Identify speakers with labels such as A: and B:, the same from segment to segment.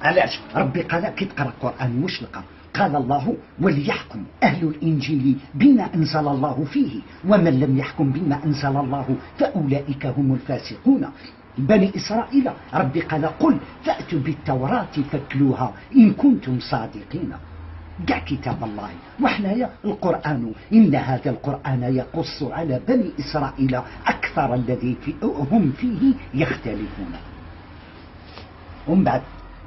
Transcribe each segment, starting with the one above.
A: علاش ربي قال كي تقرا القران واش لقى؟ قال الله وليحكم أهل الإنجيل بما أنزل الله فيه ومن لم يحكم بما أنزل الله فأولئك هم الفاسقون. بني إسرائيل ربي قال قل فأتوا بالتوراة فاتلوها إن كنتم صادقين. قع كتاب الله وحنايا القرآن إن هذا القرآن يقص على بني إسرائيل أكثر الذي هم فيه يختلفون. ومن بعد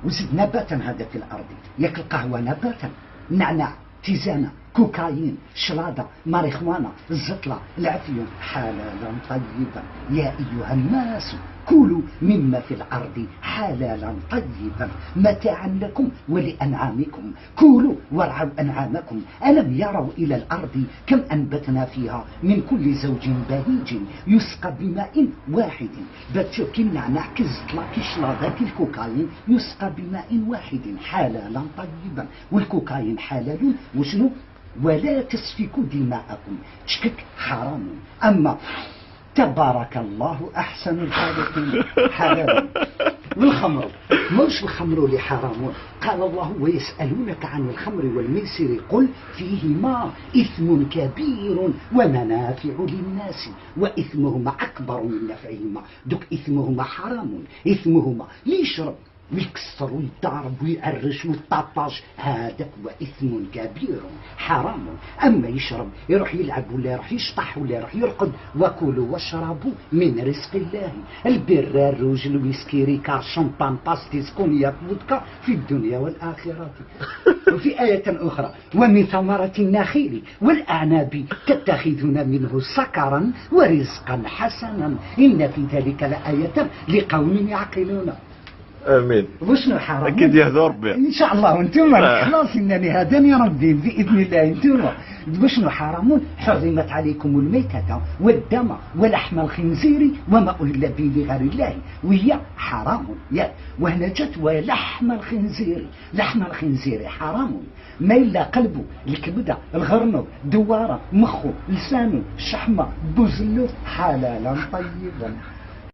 A: وزد نباتا هذا في الأرض، ياك القهوة نباتا، نعناع، تيزانة، كوكايين، شلاضة، ماريخوانا، الزطلة، العفيون، حلالا طيبا يا أيها الناس كلوا مما في الأرض حلالا طيبا متاعا لكم ولأنعامكم كلوا وارعوا أنعامكم ألم يروا إلى الأرض كم أنبتنا فيها من كل زوج بهيج يسقى بماء واحد. باتشو كي النعناع كي الزطلة كي الشلاضة كي الكوكايين يسقى بماء واحد حلالا طيبا، والكوكايين حلال وشنو؟ ولا تسفكوا دماءكم، تشكك حرام. أما تبارك الله أحسن الخالقين حلال. والخمر موش الخمر اللي حرام، قال الله ويسألونك عن الخمر والميسر قل فيهما إثم كبير ومنافع للناس وإثمهما أكبر من نفعهما. دوك إثمهما حرام، إثمهما يشرب ويكسر ويضرب ويعرش ويطاطاش، هذاك هو إثم كبير حرام. أما يشرب يروح يلعب ولا يروح يشطح ولا يروح يرقد، وكلوا واشربوا من رزق الله. البر الروج الويسكي ريكار شامبان باستيس كونياك فودكا في الدنيا والآخرة. وفي آية أخرى ومن ثمرة النخيل والأعناب تتخذون منه سكرا ورزقا حسنا إن في ذلك لآية لقوم يعقلون.
B: امين.
A: وشنو حرام؟
B: اكيد يهدى ربي
A: ان شاء الله. وانتم خلاص انني هداني ربي باذن الله. انتم وشنو حرام؟ حرمت عليكم الميتة والدم ولحم الخنزير وما أهل به لغير الله، وهي حرام. وهنا جت ولحم الخنزير، لحم الخنزير حرام، ما إلا قلبه، الكبدة، الغرنب، دوارة، مخه، لسانه، الشحمة، بوزلو حلالا طيبا.